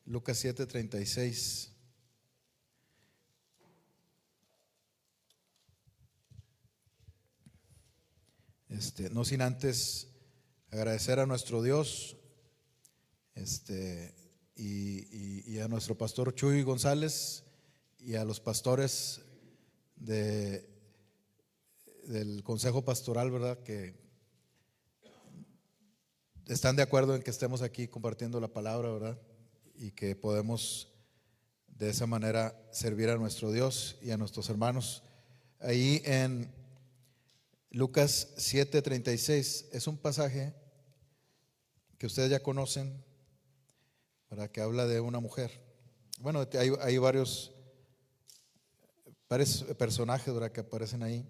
Lucas 7:36. No sin antes agradecer a nuestro Dios y a nuestro pastor Chuy González y a los pastores del Consejo Pastoral, ¿verdad? Que están de acuerdo en que estemos aquí compartiendo la palabra, ¿verdad? Y que podemos de esa manera servir a nuestro Dios y a nuestros hermanos. Ahí en Lucas 7:36 es un pasaje que ustedes ya conocen, ¿verdad? Que habla de una mujer. Bueno, hay varios personajes, ¿verdad? Que aparecen ahí.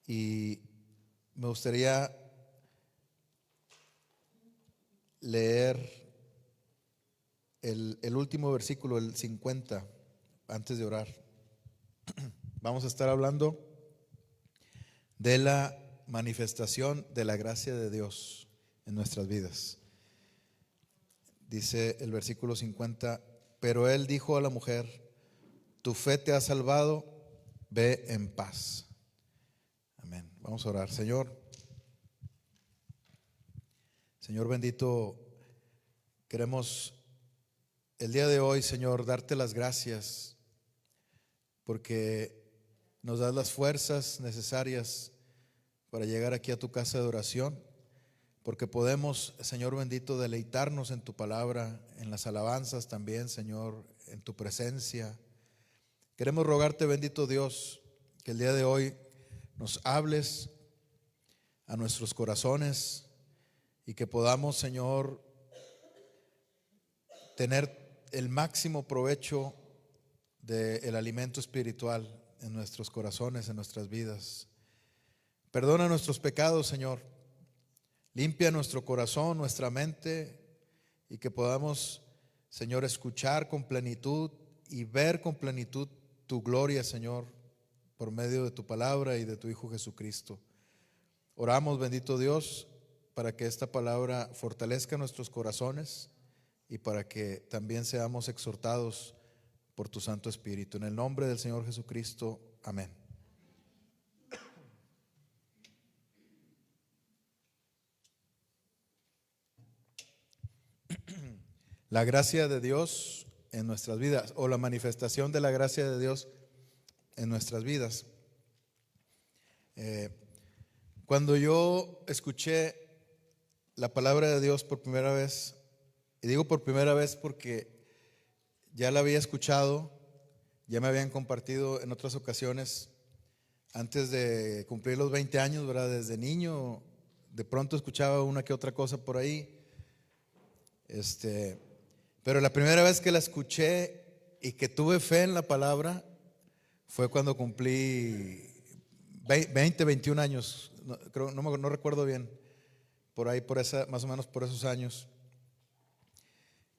Y me gustaría leer el último versículo, el 50, antes de orar. Vamos a estar hablando de la manifestación de la gracia de Dios en nuestras vidas. Dice el versículo 50: pero él dijo a la mujer: tu fe te ha salvado, ve en paz. Amén. Vamos a orar. Señor bendito, queremos el día de hoy, Señor, darte las gracias porque nos das las fuerzas necesarias para llegar aquí a tu casa de oración, porque podemos, Señor bendito, deleitarnos en tu palabra, en las alabanzas también, Señor, en tu presencia. Queremos rogarte, bendito Dios, que el día de hoy nos hables a nuestros corazones y que podamos, Señor, tener el máximo provecho del alimento espiritual en nuestros corazones, en nuestras vidas. Perdona nuestros pecados, Señor. Limpia nuestro corazón, nuestra mente, y que podamos, Señor, escuchar con plenitud y ver con plenitud tu gloria, Señor, por medio de tu palabra y de tu Hijo Jesucristo. Oramos, bendito Dios, para que esta palabra fortalezca nuestros corazones y para que también seamos exhortados por tu Santo Espíritu. En el nombre del Señor Jesucristo, amén. La gracia de Dios en nuestras vidas, o la manifestación de la gracia de Dios en nuestras vidas. Cuando yo escuché la palabra de Dios por primera vez, y digo por primera vez porque ya la había escuchado, ya me habían compartido en otras ocasiones antes de cumplir los 20 años, ¿verdad? Desde niño de pronto escuchaba una que otra cosa por ahí, pero la primera vez que la escuché y que tuve fe en la palabra fue cuando cumplí 21 años, no recuerdo bien, por ahí, más o menos por esos años.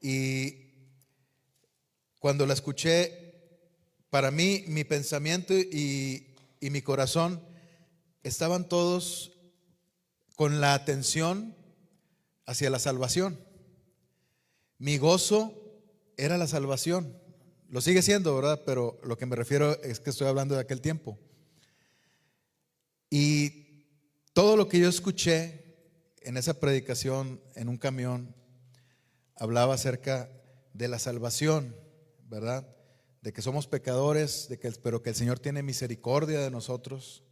Y cuando la escuché, para mí, mi pensamiento y mi corazón estaban todos con la atención hacia la salvación. Mi gozo era la salvación. Lo sigue siendo, ¿verdad? Pero lo que me refiero es que estoy hablando de aquel tiempo. Y todo lo que yo escuché en esa predicación en un camión hablaba acerca de la salvación, ¿verdad? De que somos pecadores, pero que el Señor tiene misericordia de nosotros.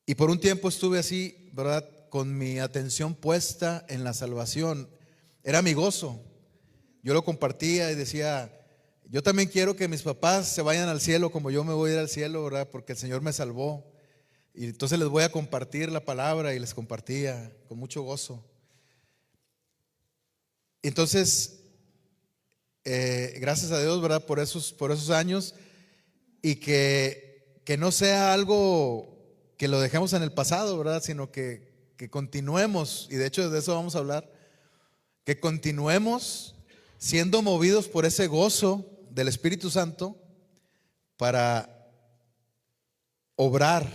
Y por un tiempo estuve así, ¿verdad? Con mi atención puesta en la salvación. Era mi gozo. Yo lo compartía y decía: yo también quiero que mis papás se vayan al cielo como yo me voy a ir al cielo, ¿verdad? Porque el Señor me salvó. Y entonces les voy a compartir la palabra, y les compartía con mucho gozo. Entonces, gracias a Dios, ¿verdad? Por esos años, y que no sea algo que lo dejemos en el pasado, ¿verdad? Sino que continuemos, y de hecho de eso vamos a hablar, que continuemos siendo movidos por ese gozo del Espíritu Santo para obrar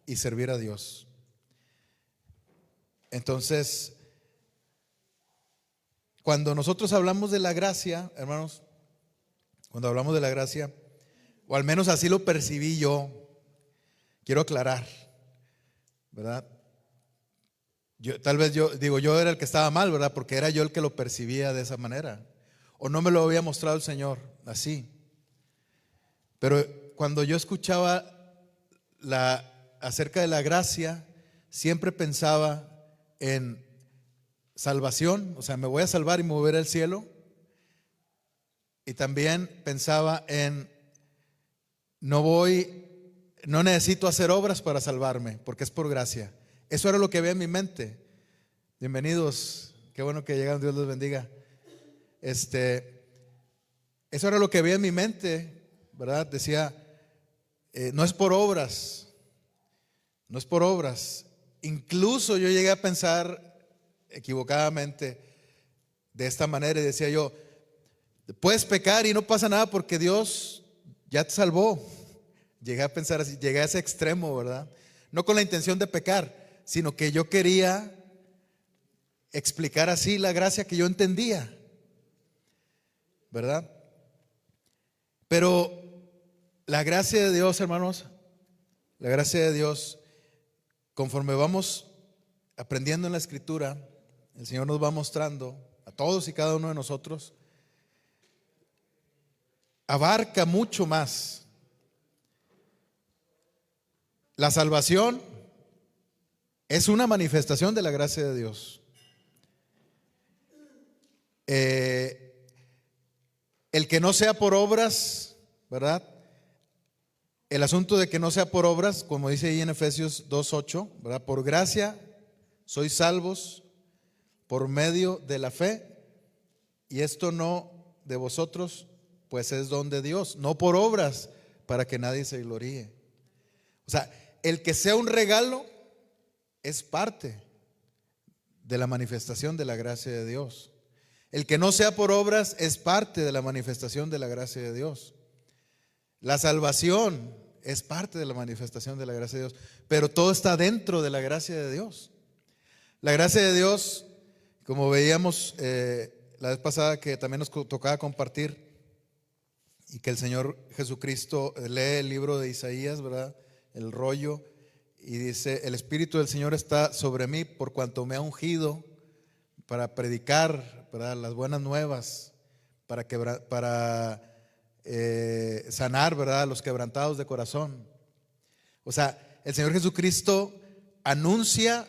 y servir a Dios. Entonces, cuando nosotros hablamos de la gracia, hermanos, cuando hablamos de la gracia, o al menos así lo percibí yo, quiero aclarar, ¿verdad? Tal vez yo era el que estaba mal, ¿verdad? Porque era yo el que lo percibía de esa manera. O no me lo había mostrado el Señor así. Pero cuando yo escuchaba acerca de la gracia, siempre pensaba en salvación, o sea, me voy a salvar y me voy a ir al cielo. Y también pensaba en no necesito hacer obras para salvarme, porque es por gracia. Eso era lo que había en mi mente. Bienvenidos, qué bueno que llegaron, Dios los bendiga. Eso era lo que había en mi mente, ¿verdad? Decía, no es por obras, no es por obras. Incluso yo llegué a pensar equivocadamente de esta manera y decía yo, puedes pecar y no pasa nada porque Dios ya te salvó. Llegué a pensar así, llegué a ese extremo, ¿verdad? No con la intención de pecar, sino que yo quería explicar así la gracia que yo entendía, ¿verdad? Pero la gracia de Dios, hermanos, la gracia de Dios, conforme vamos aprendiendo en la Escritura, el Señor nos va mostrando a todos y cada uno de nosotros, abarca mucho más. La salvación es una manifestación de la gracia de Dios. El que no sea por obras, ¿verdad? El asunto de que no sea por obras, como dice ahí en Efesios 2:8, ¿verdad? Por gracia sois salvos por medio de la fe, y esto no de vosotros, pues es don de Dios, no por obras, para que nadie se gloríe. O sea, el que sea un regalo es parte de la manifestación de la gracia de Dios. El que no sea por obras es parte de la manifestación de la gracia de Dios. La salvación es parte de la manifestación de la gracia de Dios, pero todo está dentro de la gracia de Dios. La gracia de Dios, como veíamos la vez pasada que también nos tocaba compartir, y que el Señor Jesucristo lee el libro de Isaías, ¿verdad? El rollo, y dice, el Espíritu del Señor está sobre mí por cuanto me ha ungido para predicar, ¿verdad?, las buenas nuevas, para sanar, ¿verdad?, a los quebrantados de corazón. O sea, el Señor Jesucristo anuncia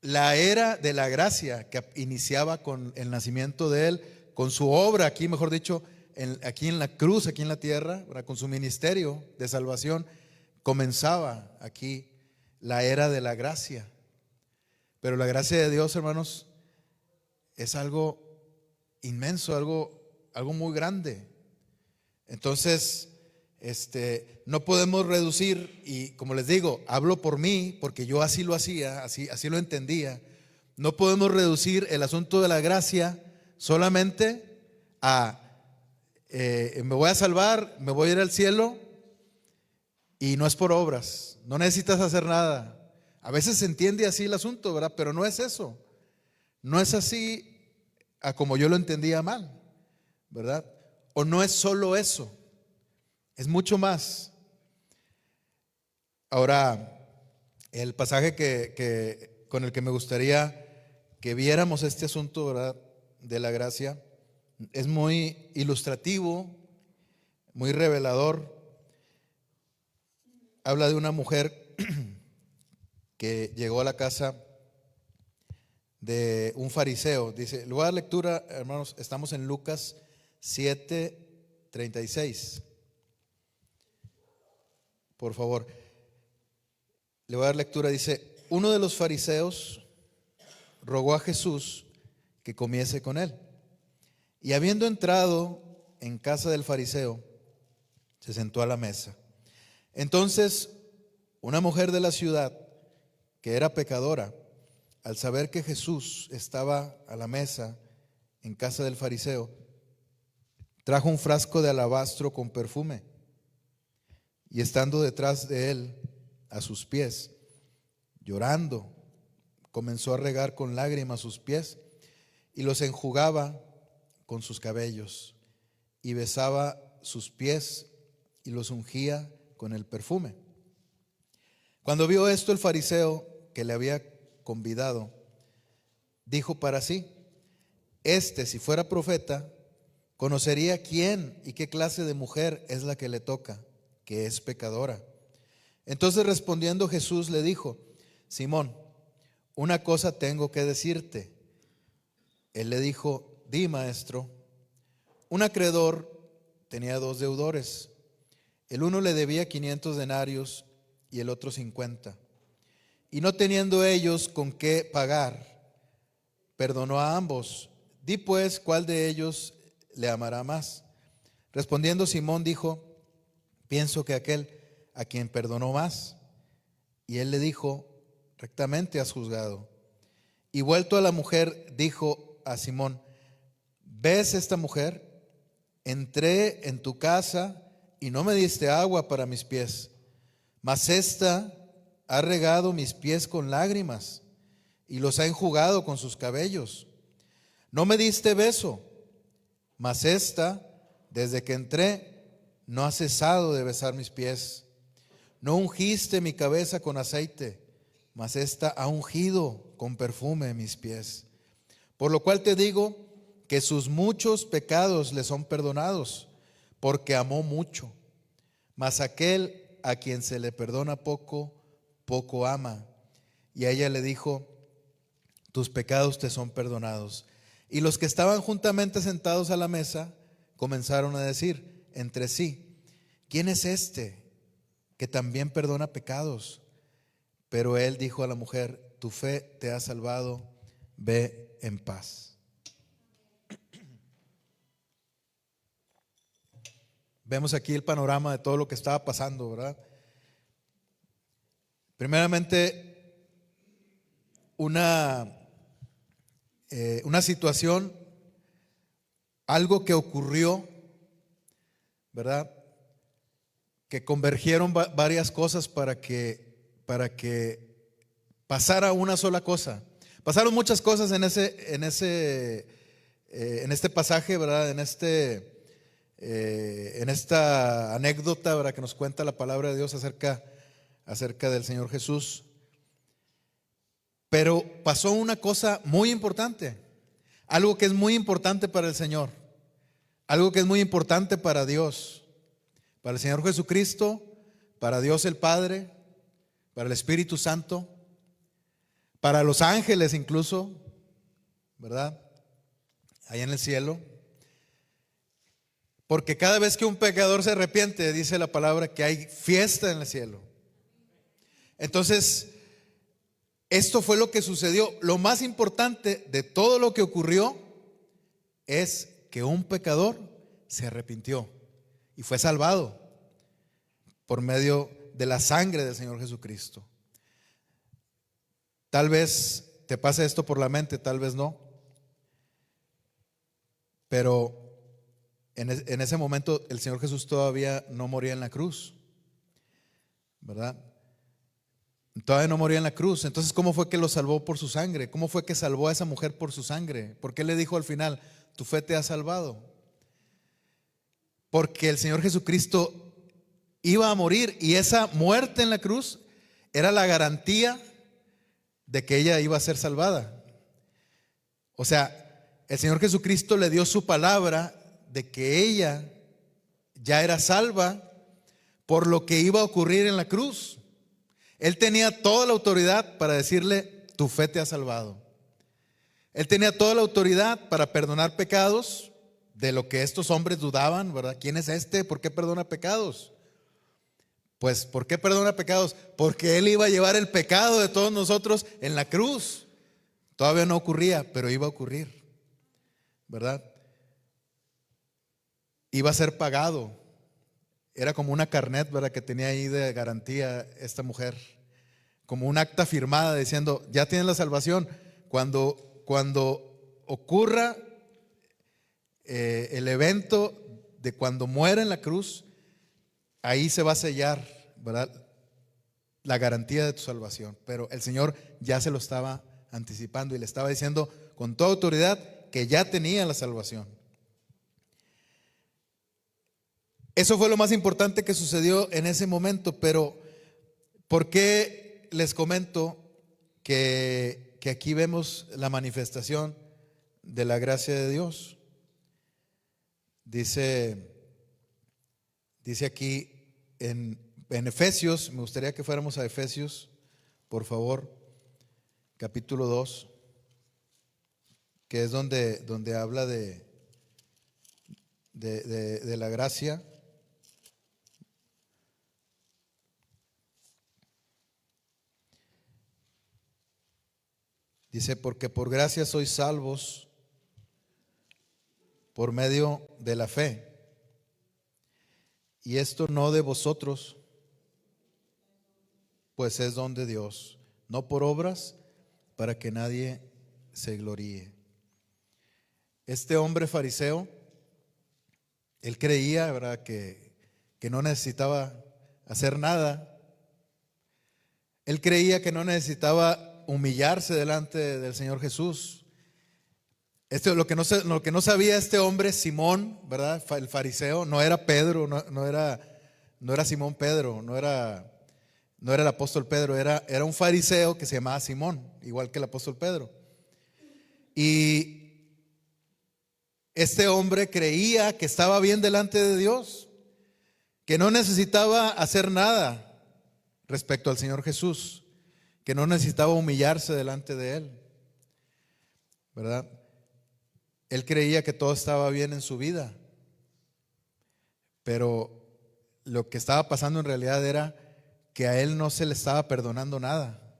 la era de la gracia que iniciaba con el nacimiento de Él, con su obra, aquí mejor dicho, aquí en la cruz, aquí en la tierra, ¿verdad?, con su ministerio de salvación. Comenzaba aquí la era de la gracia. Pero la gracia de Dios, hermanos, es algo inmenso, algo muy grande. Entonces, no podemos reducir, y como les digo, hablo por mí, porque yo así lo hacía, así lo entendía. No podemos reducir el asunto de la gracia solamente a me voy a salvar, me voy a ir al cielo, y no es por obras, no necesitas hacer nada. A veces se entiende así el asunto, ¿verdad? Pero no es eso. No es así a como yo lo entendía mal, ¿verdad? O no es solo eso, es mucho más. Ahora, el pasaje con el que me gustaría que viéramos este asunto, ¿verdad?, de la gracia, es muy ilustrativo, muy revelador. Habla de una mujer que llegó a la casa de un fariseo. Dice, le voy a dar lectura, hermanos, estamos en Lucas 7:36. Por favor, le voy a dar lectura. Dice, uno de los fariseos rogó a Jesús que comiese con él. Y habiendo entrado en casa del fariseo, se sentó a la mesa. Entonces, una mujer de la ciudad, que era pecadora, al saber que Jesús estaba a la mesa en casa del fariseo, trajo un frasco de alabastro con perfume, y estando detrás de él, a sus pies, llorando, comenzó a regar con lágrimas sus pies y los enjugaba con sus cabellos, y besaba sus pies y los ungía con el perfume. Cuando vio esto el fariseo que le había convidado, dijo para sí: si fuera profeta, conocería quién y qué clase de mujer es la que le toca, que es pecadora. Entonces respondiendo Jesús le dijo: Simón, una cosa tengo que decirte. Él le dijo: Di, maestro. Un acreedor tenía 2 deudores. El uno le debía 500 denarios y el otro 50. Y no teniendo ellos con qué pagar, perdonó a ambos. Di pues, ¿cuál de ellos le amará más? Respondiendo Simón dijo: Pienso que aquel a quien perdonó más. Y él le dijo: Rectamente has juzgado. Y vuelto a la mujer, dijo a Simón: ¿Ves esta mujer? Entré en tu casa y no me diste agua para mis pies, mas ésta ha regado mis pies con lágrimas y los ha enjugado con sus cabellos. No me diste beso, mas ésta, desde que entré, no ha cesado de besar mis pies. No ungiste mi cabeza con aceite, mas ésta ha ungido con perfume mis pies. Por lo cual te digo que sus muchos pecados le son perdonados, porque amó mucho. Mas aquel a quien se le perdona poco, poco ama. Y a ella le dijo: Tus pecados te son perdonados. Y los que estaban juntamente sentados a la mesa comenzaron a decir entre sí: ¿Quién es este que también perdona pecados? Pero él dijo a la mujer: Tu fe te ha salvado, ve en paz. Vemos aquí el panorama de todo lo que estaba pasando, ¿verdad? Primeramente, una situación, algo que ocurrió, ¿verdad? Que convergieron varias cosas para que pasara una sola cosa. Pasaron muchas cosas en este pasaje, ¿verdad? En esta anécdota, ¿verdad?, que nos cuenta la palabra de Dios acerca del Señor Jesús. Pero pasó una cosa muy importante, algo que es muy importante para el Señor, algo que es muy importante para Dios, para el Señor Jesucristo, para Dios el Padre, para el Espíritu Santo, para los ángeles incluso, ¿verdad?, allá en el cielo. Porque cada vez que un pecador se arrepiente, dice la palabra que hay fiesta en el cielo. Entonces, esto fue lo que sucedió. Lo más importante de todo lo que ocurrió es que un pecador se arrepintió y fue salvado por medio de la sangre del Señor Jesucristo. Tal vez te pase esto por la mente, tal vez no. Pero en ese momento el Señor Jesús todavía no moría en la cruz, ¿verdad? Todavía no moría en la cruz. Entonces, ¿cómo fue que lo salvó por su sangre? ¿Cómo fue que salvó a esa mujer por su sangre? ¿Por qué le dijo al final: Tu fe te ha salvado? Porque el Señor Jesucristo iba a morir, y esa muerte en la cruz era la garantía de que ella iba a ser salvada. O sea, el Señor Jesucristo le dio su palabra de que ella ya era salva por lo que iba a ocurrir en la cruz. Él tenía toda la autoridad para decirle: Tu fe te ha salvado. Él tenía toda la autoridad para perdonar pecados, de lo que estos hombres dudaban, ¿verdad? ¿Quién es este? ¿Por qué perdona pecados? Pues, ¿por qué perdona pecados? Porque Él iba a llevar el pecado de todos nosotros en la cruz. Todavía no ocurría, pero iba a ocurrir, ¿verdad? Iba a ser pagado. Era como una carnet, ¿verdad?, que tenía ahí de garantía esta mujer, como un acta firmada diciendo: ya tienes la salvación. Cuando ocurra el evento de cuando muera en la cruz, ahí se va a sellar, ¿verdad?, la garantía de tu salvación. Pero el Señor ya se lo estaba anticipando y le estaba diciendo con toda autoridad que ya tenía la salvación. Eso fue lo más importante que sucedió en ese momento. Pero ¿por qué les comento que aquí vemos la manifestación de la gracia de Dios? Dice aquí en Efesios, me gustaría que fuéramos a Efesios, por favor, capítulo 2, que es donde habla de la gracia. Dice, porque por gracia sois salvos por medio de la fe. Y esto no de vosotros, pues es don de Dios, no por obras, para que nadie se gloríe. Este hombre fariseo, él creía, ¿verdad?, que no necesitaba hacer nada. Él creía que no necesitaba humillarse delante del Señor Jesús. Lo que no sabía este hombre, Simón, ¿verdad?, el fariseo, no era Pedro, no era Simón Pedro, no era el apóstol Pedro, era un fariseo que se llamaba Simón, igual que el apóstol Pedro. Y este hombre creía que estaba bien delante de Dios, que no necesitaba hacer nada respecto al Señor Jesús, que no necesitaba humillarse delante de Él, ¿verdad? Él creía que todo estaba bien en su vida, pero lo que estaba pasando en realidad era que a él no se le estaba perdonando nada,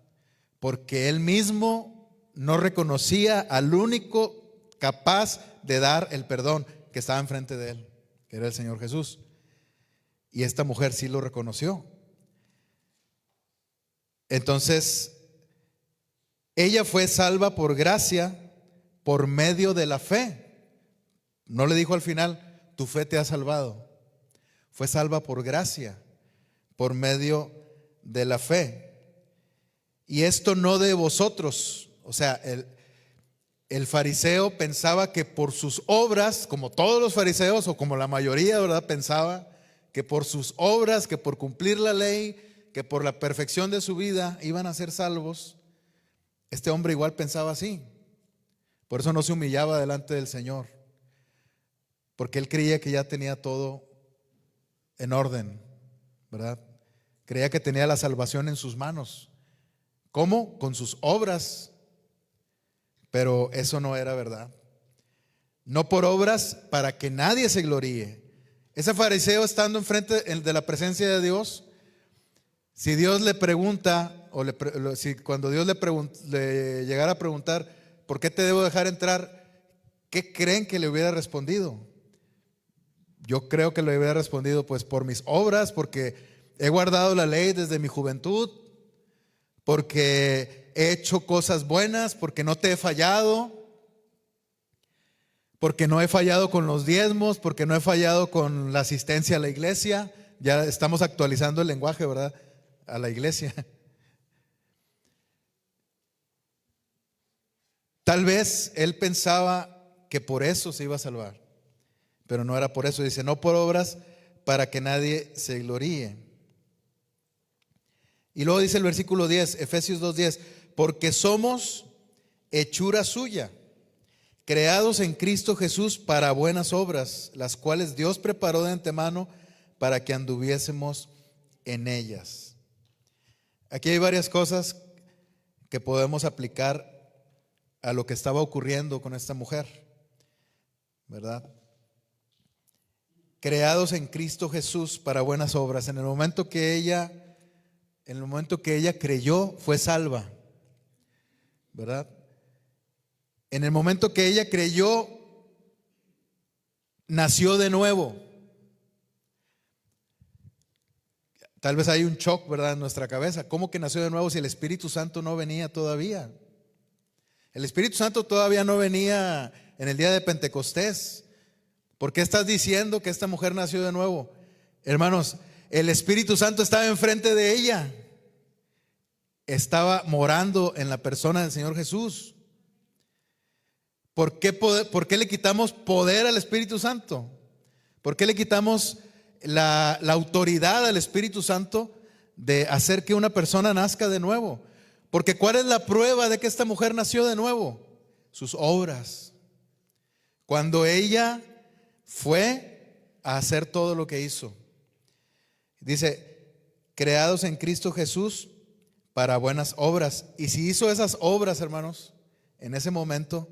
porque él mismo no reconocía al único capaz de dar el perdón que estaba enfrente de él, que era el Señor Jesús. Y esta mujer sí lo reconoció. Entonces, ella fue salva por gracia, por medio de la fe. No le dijo al final, tu fe te ha salvado. Fue salva por gracia, por medio de la fe. Y esto no de vosotros. O sea, el fariseo pensaba que por sus obras, como todos los fariseos o como la mayoría, ¿verdad?, pensaba que por sus obras, que por cumplir la ley, que por la perfección de su vida iban a ser salvos. Este hombre igual pensaba así. Por eso no se humillaba delante del Señor, porque él creía que ya tenía todo en orden, ¿verdad? Creía que tenía la salvación en sus manos. ¿Cómo? Con sus obras. Pero eso no era verdad. No por obras para que nadie se gloríe. Ese fariseo, estando enfrente de la presencia de Dios, si Dios le pregunta, si cuando Dios le llegara a preguntar, ¿por qué te debo dejar entrar?, ¿qué creen que le hubiera respondido? Yo creo que le hubiera respondido, pues por mis obras, porque he guardado la ley desde mi juventud, porque he hecho cosas buenas, porque no te he fallado, porque no he fallado con los diezmos, porque no he fallado con la asistencia a la iglesia. Ya estamos actualizando el lenguaje, ¿verdad?, a la iglesia. Tal vez él pensaba que por eso se iba a salvar, pero no era por eso. Dice, no por obras para que nadie se gloríe. Y luego dice el versículo 10, Efesios 2:10, porque somos hechura suya, creados en Cristo Jesús para buenas obras, las cuales Dios preparó de antemano para que anduviésemos en ellas. Aquí hay varias cosas que podemos aplicar a lo que estaba ocurriendo con esta mujer, ¿verdad? Creados en Cristo Jesús para buenas obras. En el momento que ella creyó, fue salva, ¿verdad? En el momento que ella creyó, nació de nuevo. Tal vez hay un shock, ¿verdad?, en nuestra cabeza. ¿Cómo que nació de nuevo si el Espíritu Santo no venía todavía? El Espíritu Santo todavía no venía en el día de Pentecostés. ¿Por qué estás diciendo que esta mujer nació de nuevo? Hermanos, el Espíritu Santo estaba enfrente de ella. Estaba morando en la persona del Señor Jesús. ¿Por qué le quitamos poder al Espíritu Santo? ¿Por qué le quitamos la autoridad al Espíritu Santo de hacer que una persona nazca de nuevo? Porque ¿cuál es la prueba de que esta mujer nació de nuevo? Sus obras. Cuando ella fue a hacer todo lo que hizo. Dice, creados en Cristo Jesús para buenas obras. Y si hizo esas obras, hermanos, en ese momento,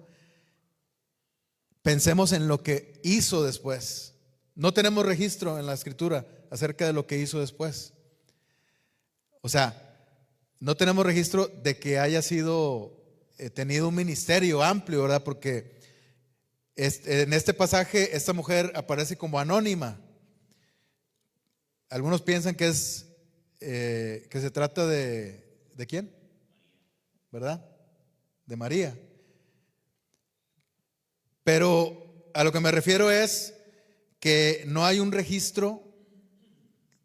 pensemos en lo que hizo después. No tenemos registro en la Escritura acerca de lo que hizo después. O sea, no tenemos registro de que haya sido tenido un ministerio amplio, ¿verdad? Porque en este pasaje esta mujer aparece como anónima. Algunos piensan que se trata ¿de quién? ¿Verdad? De María. Pero a lo que me refiero es que no hay un registro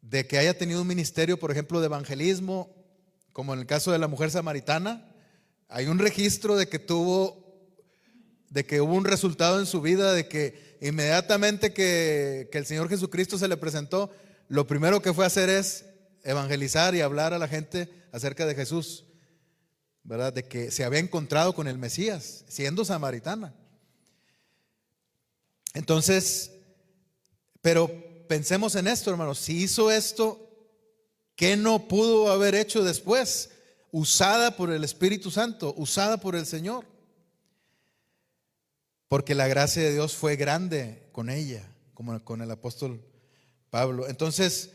de que haya tenido un ministerio, por ejemplo, de evangelismo, como en el caso de la mujer samaritana. Hay un registro de que hubo un resultado en su vida, de que inmediatamente que el Señor Jesucristo se le presentó, lo primero que fue a hacer es evangelizar y hablar a la gente acerca de Jesús, ¿verdad? De que se había encontrado con el Mesías, siendo samaritana. Entonces, pero pensemos en esto, hermanos. Si hizo esto, ¿qué no pudo haber hecho después? Usada por el Espíritu Santo, usada por el Señor. Porque la gracia de Dios fue grande con ella, como con el apóstol Pablo. Entonces,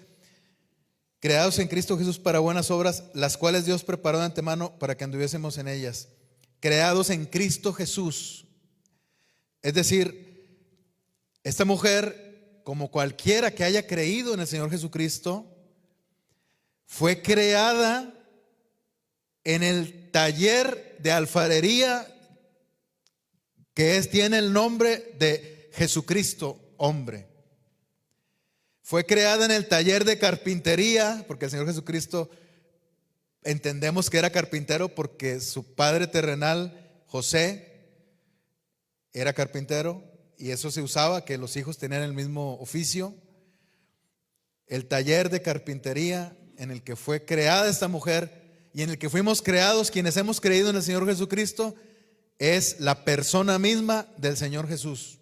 creados en Cristo Jesús para buenas obras, las cuales Dios preparó de antemano para que anduviésemos en ellas. Creados en Cristo Jesús. Es decir, esta mujer, como cualquiera que haya creído en el Señor Jesucristo, fue creada en el taller de alfarería tiene el nombre de Jesucristo, hombre. Fue creada en el taller de carpintería, porque el Señor Jesucristo entendemos que era carpintero porque su padre terrenal, José, era carpintero, y eso se usaba, que los hijos tenían el mismo oficio. El taller de carpintería en el que fue creada esta mujer y en el que fuimos creados quienes hemos creído en el Señor Jesucristo, es la persona misma del Señor Jesús.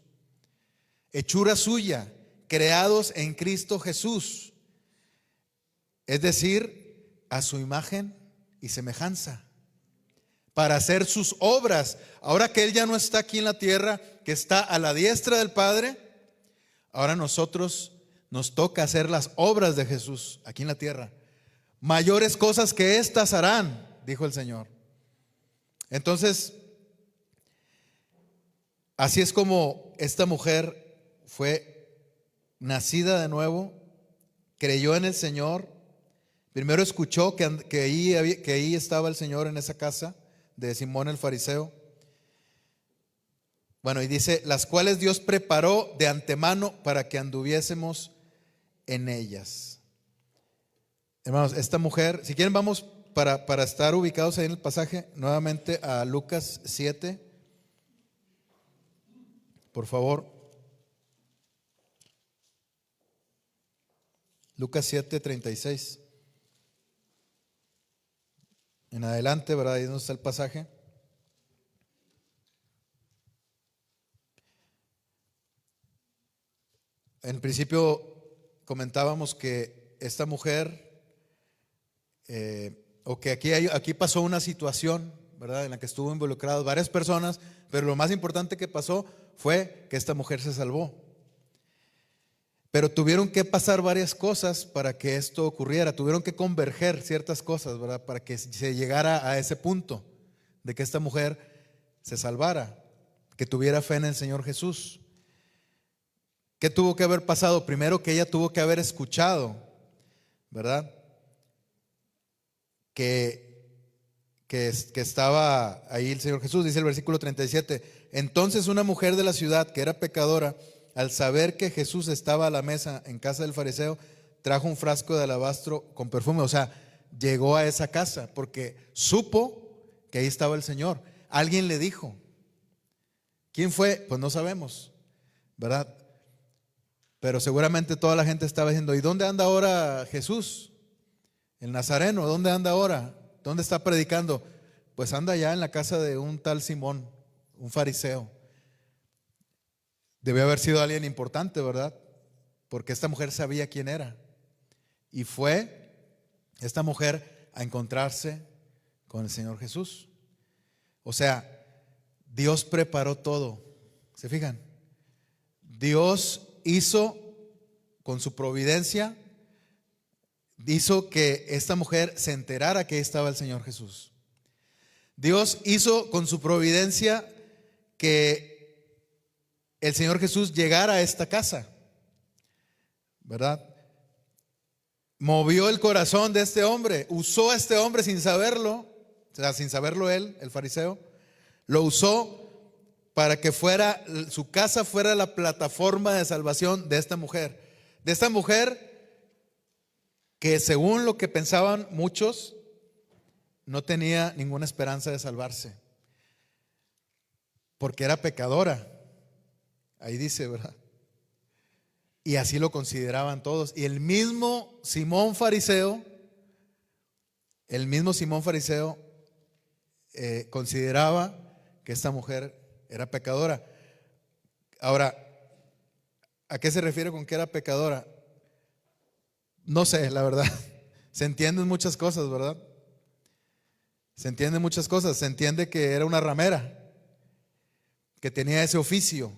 Hechura suya, creados en Cristo Jesús, es decir, a su imagen y semejanza, para hacer sus obras. Ahora que Él ya no está aquí en la tierra, que está a la diestra del Padre, ahora nosotros nos toca hacer las obras de Jesús aquí en la tierra. Mayores cosas que estas harán, dijo el Señor. Entonces, así es como esta mujer fue nacida de nuevo, creyó en el Señor. Primero escuchó que ahí estaba el Señor en esa casa de Simón el fariseo. Bueno, y dice, las cuales Dios preparó de antemano para que anduviésemos en ellas. Hermanos, esta mujer, si quieren vamos para estar ubicados ahí en el pasaje, nuevamente a Lucas 7, por favor. Lucas 7, 36. En adelante, ¿verdad? Ahí donde está el pasaje. En principio comentábamos que esta mujer, o que aquí pasó una situación, ¿verdad?, en la que estuvo involucradas varias personas, pero lo más importante que pasó fue que esta mujer se salvó. Pero tuvieron que pasar varias cosas para que esto ocurriera, tuvieron que converger ciertas cosas, ¿verdad?, para que se llegara a ese punto de que esta mujer se salvara, que tuviera fe en el Señor Jesús. ¿Qué tuvo que haber pasado? Primero, que ella tuvo que haber escuchado, ¿verdad?, que estaba ahí el Señor Jesús. Dice el versículo 37, entonces una mujer de la ciudad que era pecadora, al saber que Jesús estaba a la mesa en casa del fariseo, trajo un frasco de alabastro con perfume. O sea, llegó a esa casa porque supo que ahí estaba el Señor. Alguien le dijo ¿Quién fue? Pues no sabemos, ¿verdad? Pero seguramente toda la gente estaba diciendo, ¿y dónde anda ahora Jesús? El Nazareno, ¿dónde anda ahora? ¿Dónde está predicando? Pues anda allá en la casa de un tal Simón, un fariseo. Debió haber sido alguien importante, ¿verdad? Porque esta mujer sabía quién era. Y fue esta mujer a encontrarse con el Señor Jesús. O sea, Dios preparó todo. ¿Se fijan? Dios hizo con su providencia, hizo que esta mujer se enterara que ahí estaba el Señor Jesús. Dios hizo con su providencia que el Señor Jesús llegara a esta casa, ¿verdad? Movió el corazón de este hombre, usó a este hombre sin saberlo, o sea, sin saberlo él, el fariseo, lo usó para que fuera, su casa fuera la plataforma de salvación de esta mujer. De esta mujer que, según lo que pensaban muchos, no tenía ninguna esperanza de salvarse, porque era pecadora. Ahí dice, ¿verdad? Y así lo consideraban todos. Y el mismo Simón fariseo consideraba que esta mujer era pecadora. Ahora, ¿a qué se refiere con que era pecadora? No sé, la verdad. Se entienden muchas cosas, ¿verdad? Se entienden muchas cosas. Se entiende que era una ramera, que tenía ese oficio.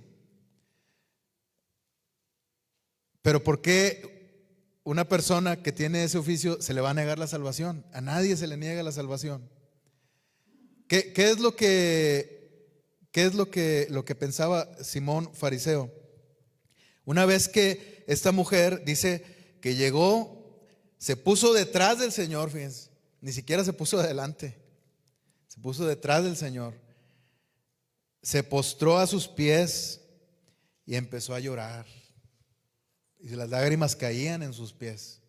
Pero ¿por qué una persona que tiene ese oficio se le va a negar la salvación? A nadie se le niega la salvación. ¿Qué es lo que pensaba Simón fariseo? Una vez que esta mujer dice que llegó, se puso detrás del Señor, fíjense, ni siquiera se puso adelante, se puso detrás del Señor, se postró a sus pies y empezó a llorar. Y las lágrimas caían en sus pies.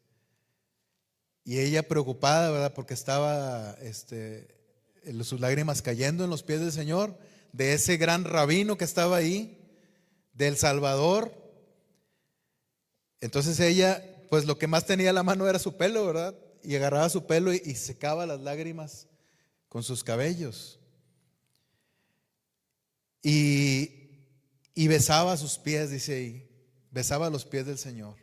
Y ella preocupada, ¿verdad? Porque estaba sus lágrimas cayendo en los pies del Señor, de ese gran rabino que estaba ahí, del Salvador. Entonces ella, pues lo que más tenía a la mano era su pelo, ¿verdad? Y agarraba su pelo y secaba las lágrimas con sus cabellos. Y besaba sus pies, dice ahí. Besaba los pies del Señor.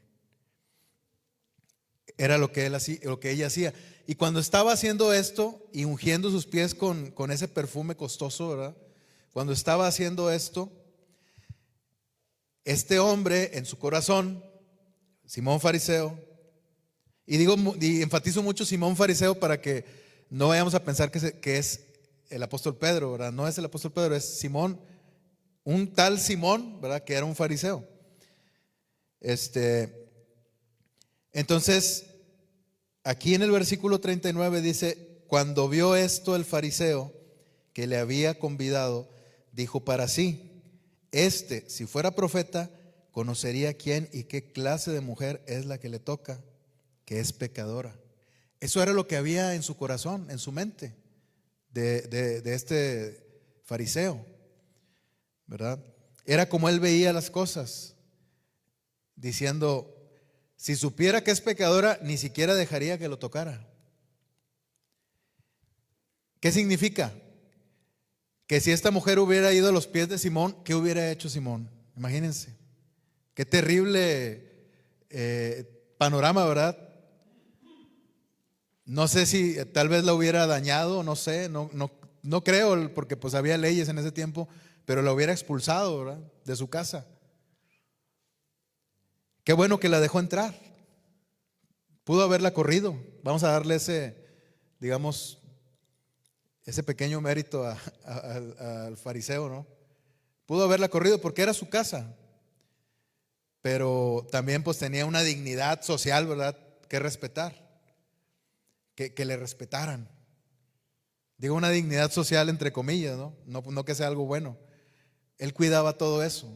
Era lo que ella hacía. Y cuando estaba haciendo esto y ungiendo sus pies con ese perfume costoso, ¿verdad? Cuando estaba haciendo esto, este hombre en su corazón, Simón fariseo, y enfatizo mucho Simón fariseo para que no vayamos a pensar que es el apóstol Pedro, ¿verdad? No es el apóstol Pedro, es Simón, un tal Simón, ¿verdad? Que era un fariseo. Entonces, aquí en el versículo 39 dice: cuando vio esto el fariseo que le había convidado, dijo para sí: si fuera profeta, conocería quién y qué clase de mujer es la que le toca, que es pecadora. Eso era lo que había en su corazón, en su mente, de este fariseo, ¿verdad? Era como él veía las cosas, diciendo: si supiera que es pecadora, ni siquiera dejaría que lo tocara. ¿Qué significa? Que si esta mujer hubiera ido a los pies de Simón, ¿qué hubiera hecho Simón? Imagínense. Qué terrible panorama, ¿verdad? No sé si tal vez la hubiera dañado, no sé, no creo, porque pues había leyes en ese tiempo, pero la hubiera expulsado, ¿verdad? De su casa. Qué bueno que la dejó entrar. Pudo haberla corrido. Vamos a darle ese pequeño mérito al fariseo, ¿no? Pudo haberla corrido porque era su casa. Pero también pues tenía una dignidad social, ¿verdad? Que respetar. Que le respetaran. Digo una dignidad social entre comillas, ¿no? No que sea algo bueno. Él cuidaba todo eso.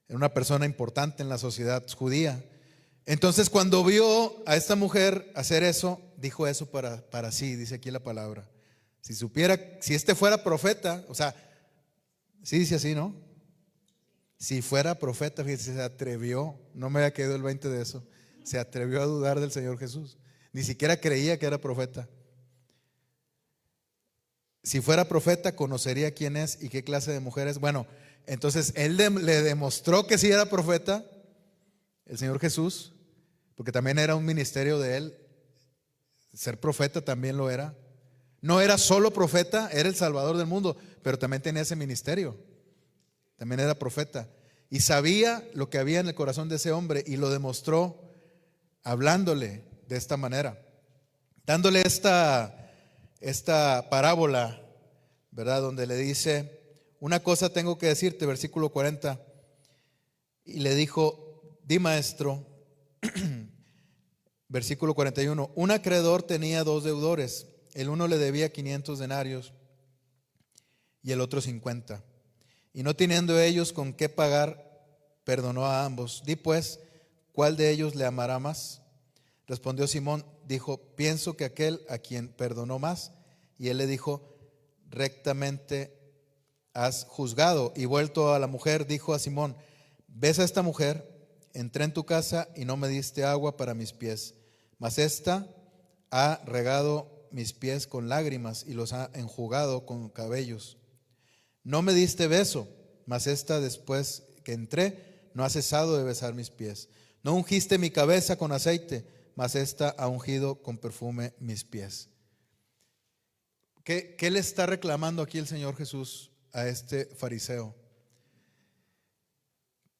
Era una persona importante en la sociedad judía. Entonces, cuando vio a esta mujer hacer eso, dijo eso para sí, dice aquí la palabra. Si supiera, si este fuera profeta, o sea, Sí dice así, ¿no? Si fuera profeta, fíjese, se atrevió, no me había quedado el 20 de eso, se atrevió a dudar del Señor Jesús. Ni siquiera creía que era profeta. Si fuera profeta, conocería quién es y qué clase de mujer es. Bueno, entonces él le demostró que sí era profeta, el Señor Jesús, porque también era un ministerio de él. Ser profeta también lo era. No era solo profeta, era el Salvador del mundo, pero también tenía ese ministerio. También era profeta. Y sabía lo que había en el corazón de ese hombre y lo demostró hablándole de esta manera, dándole esta parábola, ¿verdad? Donde le dice, una cosa tengo que decirte, versículo 40, y le dijo, di maestro, versículo 41, un acreedor tenía dos deudores, el uno le debía 500 denarios y el otro 50, y no teniendo ellos con qué pagar, perdonó a ambos. Di pues, ¿cuál de ellos le amará más? Respondió Simón, dijo, pienso que aquel a quien perdonó más. Y él le dijo, rectamente has juzgado. Y vuelto a la mujer, dijo a Simón, ves a esta mujer, entré en tu casa y no me diste agua para mis pies, mas esta ha regado mis pies con lágrimas y los ha enjugado con cabellos. No me diste beso, mas esta después que entré no ha cesado de besar mis pies. No ungiste mi cabeza con aceite, mas esta ha ungido con perfume mis pies. ¿Qué le está reclamando aquí el Señor Jesús a este fariseo?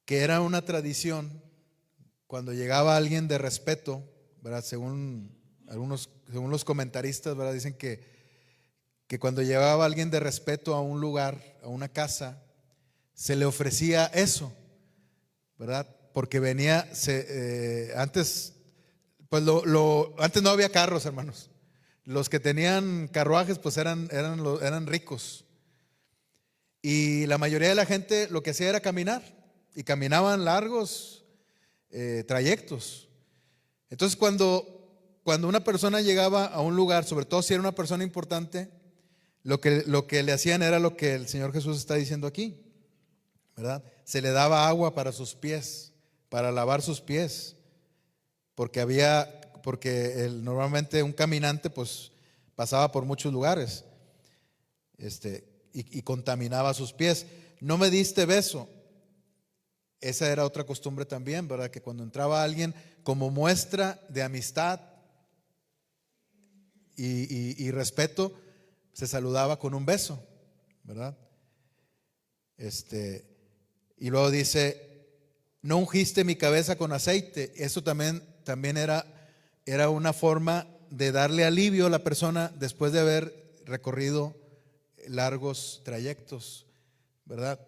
Que era una tradición cuando llegaba alguien de respeto, ¿verdad? Según los comentaristas, ¿verdad? Dicen que cuando llegaba alguien de respeto a un lugar, a una casa, se le ofrecía eso, ¿verdad? Porque venía, antes, pues antes no había carros, hermanos. Los que tenían carruajes, pues eran ricos. Y la mayoría de la gente lo que hacía era caminar, y caminaban largos trayectos. Entonces, cuando una persona llegaba a un lugar, sobre todo si era una persona importante, lo que le hacían era lo que el Señor Jesús está diciendo aquí, ¿verdad? Se le daba agua para sus pies, para lavar sus pies, porque normalmente un caminante pues pasaba por muchos lugares y contaminaba sus pies. No me diste beso. Esa era otra costumbre también, ¿verdad? Que cuando entraba alguien, como muestra de amistad y respeto, se saludaba con un beso, ¿verdad? Y luego dice, no ungiste mi cabeza con aceite. Eso también era una forma de darle alivio a la persona después de haber recorrido largos trayectos, ¿verdad?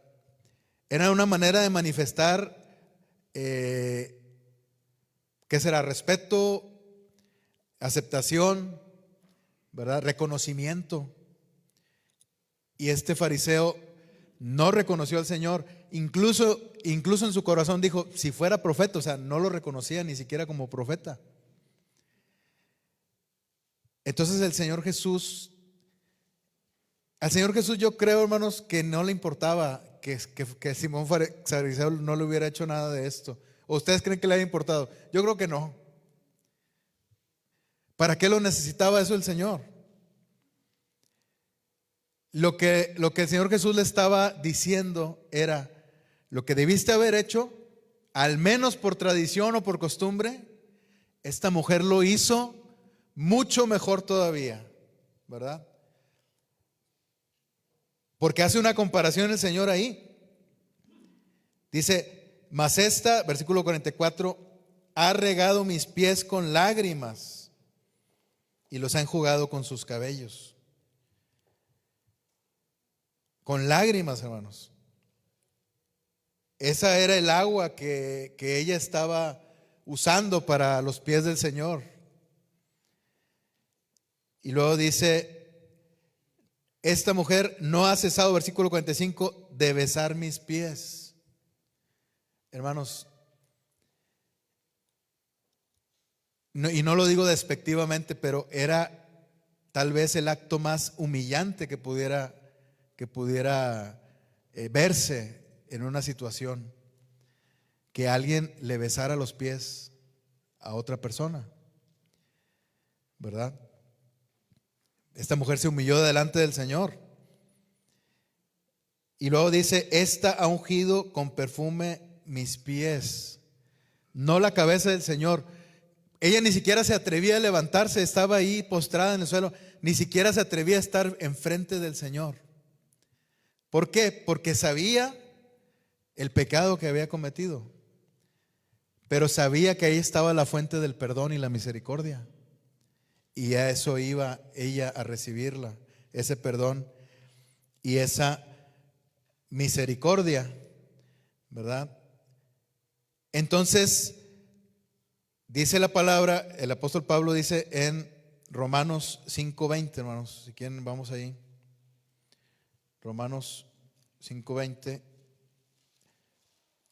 Era una manera de manifestar, ¿qué será? Respeto, aceptación, ¿verdad? Reconocimiento. Y este fariseo no reconoció al Señor, incluso en su corazón dijo, si fuera profeta, o sea, no lo reconocía ni siquiera como profeta. Entonces al Señor Jesús yo creo, hermanos, que no le importaba que Simón fariseo no le hubiera hecho nada de esto. ¿O ustedes creen que le haya importado? Yo creo que no. ¿Para qué lo necesitaba eso el Señor? Lo que el Señor Jesús le estaba diciendo era, lo que debiste haber hecho, al menos por tradición o por costumbre, esta mujer lo hizo mucho mejor todavía, ¿verdad? Porque hace una comparación el Señor ahí. Dice, mas esta, versículo 44, ha regado mis pies con lágrimas y los ha enjugado con sus cabellos. Con lágrimas, hermanos. Esa era el agua que ella estaba usando para los pies del Señor. Y luego dice, esta mujer no ha cesado, versículo 45, de besar mis pies. Hermanos, y no lo digo despectivamente, pero era tal vez el acto más humillante que pudiera verse en una situación que alguien le besara los pies a otra persona, ¿verdad? Esta mujer se humilló delante del Señor. Y luego dice: esta ha ungido con perfume mis pies, no la cabeza del Señor. Ella ni siquiera se atrevía a levantarse, estaba ahí postrada en el suelo, ni siquiera se atrevía a estar enfrente del Señor. ¿Por qué? Porque sabía el pecado que había cometido, pero sabía que ahí estaba la fuente del perdón y la misericordia, y a eso iba ella a recibirla, ese perdón y esa misericordia, ¿verdad? Entonces dice la palabra, el apóstol Pablo dice en Romanos 5:20, hermanos, si quieren vamos ahí. Romanos 5:20.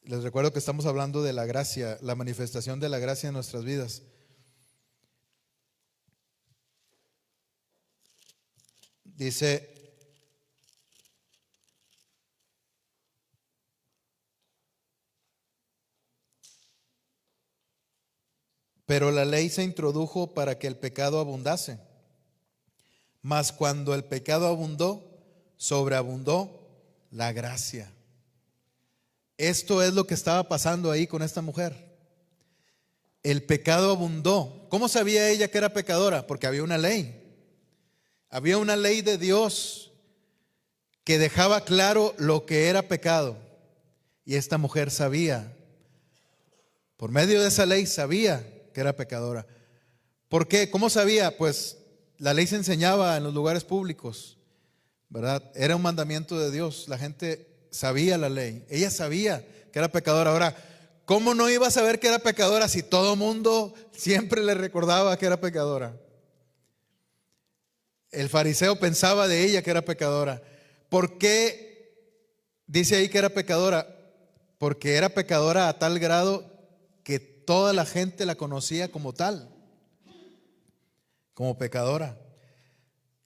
Les recuerdo que estamos hablando de la gracia, la manifestación de la gracia en nuestras vidas. Dice: pero la ley se introdujo para que el pecado abundase. Mas cuando el pecado abundó, sobreabundó la gracia. Esto es lo que estaba pasando ahí con esta mujer. El pecado abundó. ¿Cómo sabía ella que era pecadora? Porque había una ley. Había una ley de Dios que dejaba claro lo que era pecado. Y esta mujer sabía, por medio de esa ley sabía que era pecadora. ¿Por qué? ¿Cómo sabía? Pues la ley se enseñaba en los lugares públicos, ¿verdad? Era un mandamiento de Dios. La gente sabía la ley. Ella sabía que era pecadora. Ahora, ¿cómo no iba a saber que era pecadora si todo mundo siempre le recordaba que era pecadora? El fariseo pensaba de ella que era pecadora. ¿Por qué dice ahí que era pecadora? Porque era pecadora a tal grado que toda la gente la conocía como tal, como pecadora.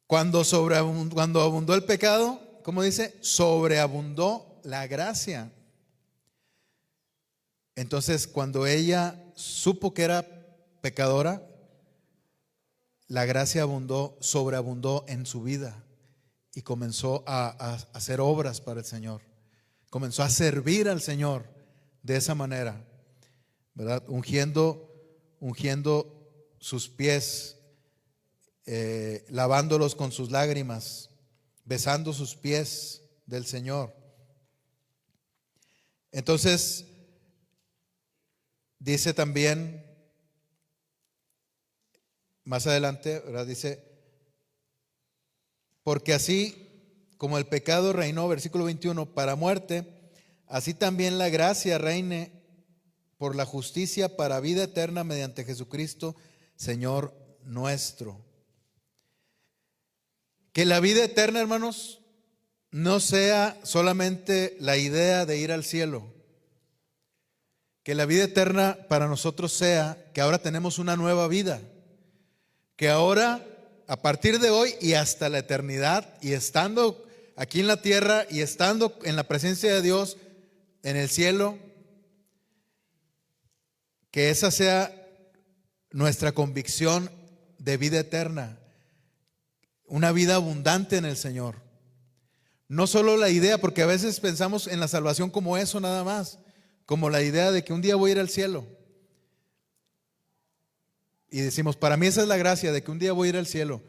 Cuando abundó el pecado, ¿cómo dice? Sobreabundó la gracia. Entonces, cuando ella supo que era pecadora, la gracia abundó, sobreabundó en su vida y comenzó a hacer obras para el Señor. Comenzó a servir al Señor de esa manera, ¿verdad? Ungiendo sus pies, lavándolos con sus lágrimas, besando sus pies del Señor. Entonces, dice también más adelante, ¿verdad? Dice: porque así como el pecado reinó, versículo 21, para muerte, así también la gracia reine por la justicia para vida eterna mediante Jesucristo, Señor nuestro. Que la vida eterna, hermanos, no sea solamente la idea de ir al cielo. Que la vida eterna para nosotros sea que ahora tenemos una nueva vida. Que ahora, a partir de hoy y hasta la eternidad, y estando aquí en la tierra y estando en la presencia de Dios en el cielo, que esa sea nuestra convicción de vida eterna, una vida abundante en el Señor. No solo la idea, porque a veces pensamos en la salvación como eso nada más, como la idea de que un día voy a ir al cielo. Y decimos, para mí esa es la gracia de que un día voy a ir al cielo.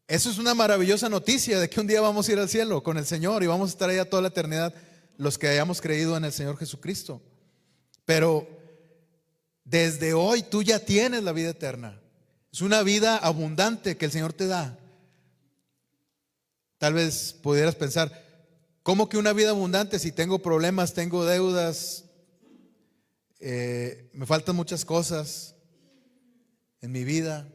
Eso es una maravillosa noticia de que un día vamos a ir al cielo con el Señor y vamos a estar allá toda la eternidad los que hayamos creído en el Señor Jesucristo. Pero desde hoy tú ya tienes la vida eterna. Es una vida abundante que el Señor te da. Tal vez pudieras pensar, ¿cómo que una vida abundante si tengo problemas, tengo deudas, me faltan muchas cosas en mi vida?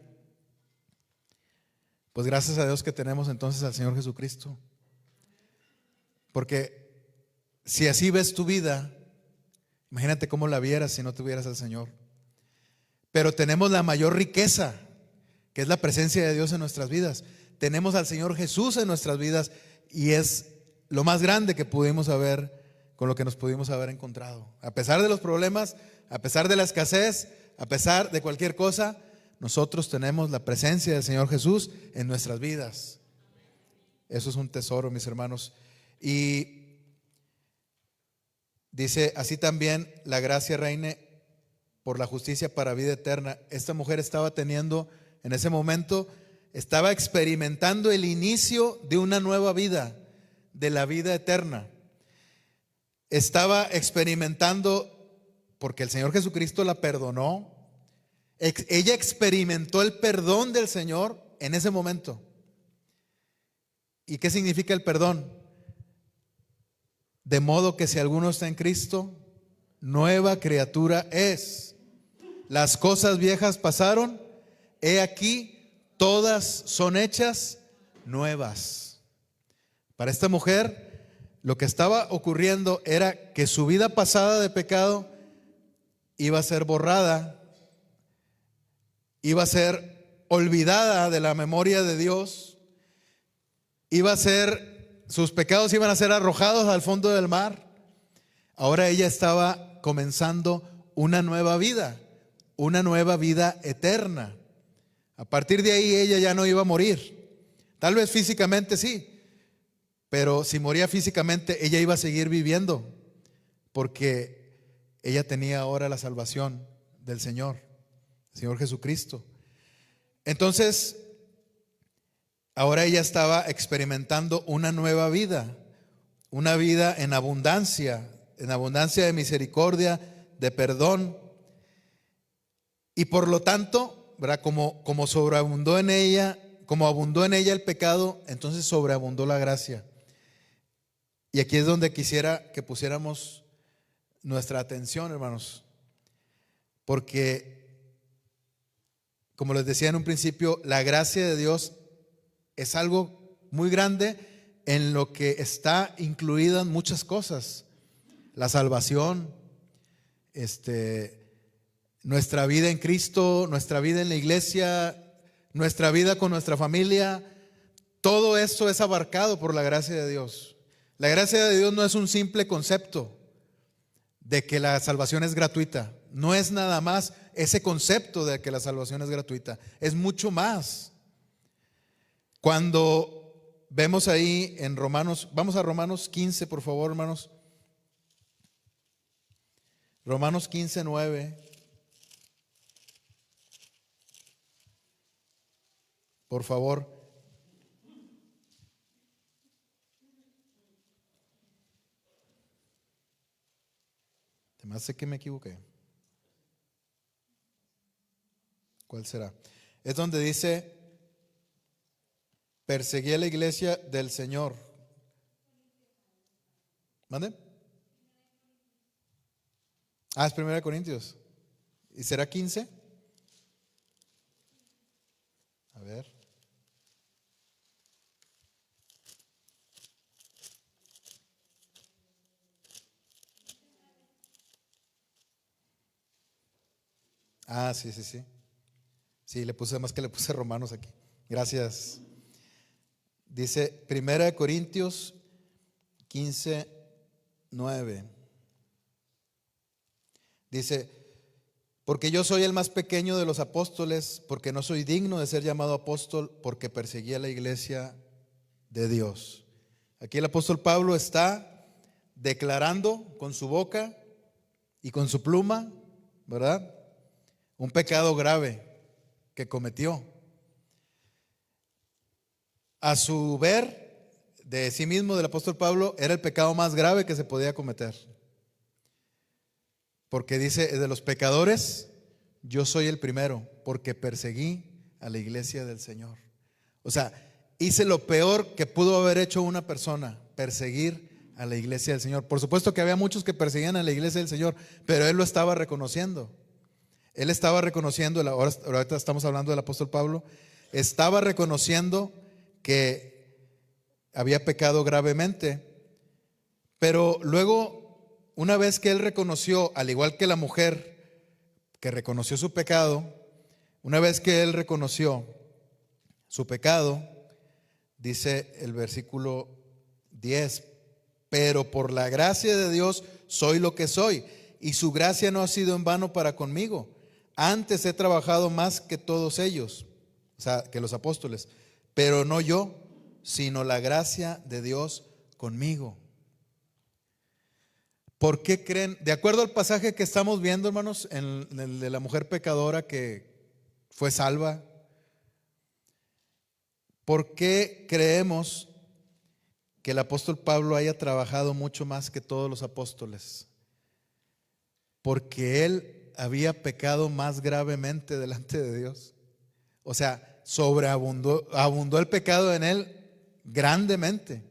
Pues gracias a Dios que tenemos entonces al Señor Jesucristo. Porque si así ves tu vida, imagínate cómo la vieras si no tuvieras al Señor. Pero tenemos la mayor riqueza, que es la presencia de Dios en nuestras vidas. Tenemos al Señor Jesús en nuestras vidas y es lo más grande que pudimos haber, con lo que nos pudimos haber encontrado. A pesar de los problemas, a pesar de la escasez, a pesar de cualquier cosa, nosotros tenemos la presencia del Señor Jesús en nuestras vidas. Eso es un tesoro, mis hermanos. Y dice, así también la gracia reine por la justicia para vida eterna. Esta mujer estaba teniendo, en ese momento, estaba experimentando el inicio de una nueva vida, de la vida eterna. Estaba experimentando, porque el Señor Jesucristo la perdonó. Ella experimentó el perdón del Señor en ese momento. ¿Y qué significa el perdón? De modo que si alguno está en Cristo, nueva criatura es. Las cosas viejas pasaron, he aquí, todas son hechas nuevas. Para esta mujer, lo que estaba ocurriendo era que su vida pasada de pecado iba a ser borrada, iba a ser olvidada de la memoria de Dios, sus pecados iban a ser arrojados al fondo del mar. Ahora ella estaba comenzando una nueva vida eterna. A partir de ahí ella ya no iba a morir. Tal vez físicamente sí, pero si moría físicamente ella iba a seguir viviendo, porque ella tenía ahora la salvación del Señor, el Señor Jesucristo. Entonces, ahora ella estaba experimentando una nueva vida, una vida en abundancia de misericordia, de perdón. Y por lo tanto, ¿verdad? Como sobreabundó en ella, como abundó en ella el pecado, entonces sobreabundó la gracia. Y aquí es donde quisiera que pusiéramos nuestra atención, hermanos, porque, como les decía en un principio, la gracia de Dios es algo muy grande en lo que está incluida en muchas cosas. La salvación, nuestra vida en Cristo, nuestra vida en la iglesia, nuestra vida con nuestra familia, todo esto es abarcado por la gracia de Dios. La gracia de Dios no es un simple concepto de que la salvación es gratuita. No es nada más ese concepto de que la salvación es gratuita. Es mucho más. Cuando vemos ahí en Romanos, vamos a Romanos 15, por favor, hermanos. Romanos 15, 9. Por favor. Me hace que me equivoqué. ¿Cuál será? Es donde dice: perseguí a la iglesia del Señor. ¿Mande? Es 1 Corintios. ¿Y será 15? A ver. Sí. Sí, le puse Romanos aquí. Gracias. Dice 1 Corintios 15, 9. Dice: porque yo soy el más pequeño de los apóstoles, porque no soy digno de ser llamado apóstol, porque perseguí a la iglesia de Dios. Aquí el apóstol Pablo está declarando con su boca y con su pluma, ¿verdad?, un pecado grave que cometió. A su ver, de sí mismo, del apóstol Pablo, era el pecado más grave que se podía cometer. Porque dice: de los pecadores, yo soy el primero, porque perseguí a la iglesia del Señor. O sea, hice lo peor que pudo haber hecho una persona: perseguir a la iglesia del Señor. Por supuesto que había muchos que perseguían a la iglesia del Señor, pero él lo estaba reconociendo. Él estaba reconociendo, ahorita estamos hablando del apóstol Pablo, estaba reconociendo que había pecado gravemente. Pero luego, una vez que él reconoció, al igual que la mujer que reconoció su pecado, una vez que él reconoció su pecado, dice el versículo 10, pero por la gracia de Dios soy lo que soy, y su gracia no ha sido en vano para conmigo. Antes he trabajado más que todos ellos, o sea, que los apóstoles, pero no yo, sino la gracia de Dios conmigo. ¿Por qué creen? De acuerdo al pasaje que estamos viendo, hermanos, en el de la mujer pecadora que fue salva, ¿por qué creemos que el apóstol Pablo haya trabajado mucho más que todos los apóstoles? Porque él había pecado más gravemente delante de Dios. O sea, abundó el pecado en él grandemente.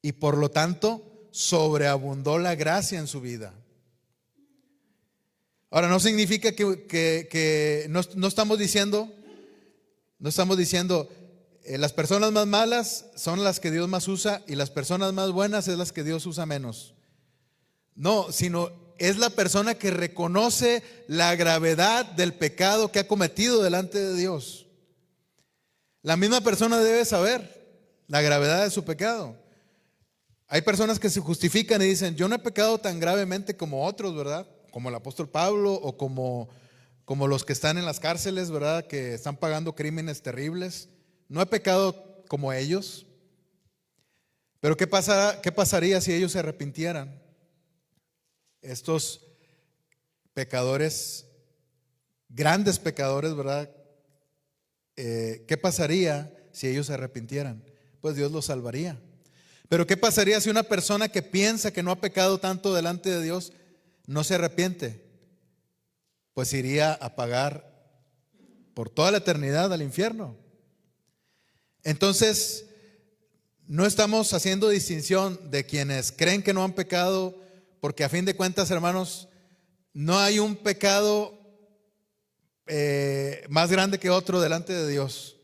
Y por lo tanto, sobreabundó la gracia en su vida. Ahora, no significa que no estamos diciendo las personas más malas son las que Dios más usa y las personas más buenas es las que Dios usa menos. No, sino es la persona que reconoce la gravedad del pecado que ha cometido delante de Dios. La misma persona debe saber la gravedad de su pecado. Hay personas que se justifican y dicen, yo no he pecado tan gravemente como otros, ¿verdad? Como el apóstol Pablo o como los que están en las cárceles, ¿verdad? Que están pagando crímenes terribles. No he pecado como ellos. Pero ¿qué pasaría si ellos se arrepintieran? Estos pecadores, grandes pecadores, ¿verdad? ¿Qué pasaría si ellos se arrepintieran? Pues Dios los salvaría. Pero ¿qué pasaría si una persona que piensa que no ha pecado tanto delante de Dios no se arrepiente? Pues iría a pagar por toda la eternidad al infierno. Entonces, no estamos haciendo distinción de quienes creen que no han pecado, porque a fin de cuentas, hermanos, no hay un pecado más grande que otro delante de Dios.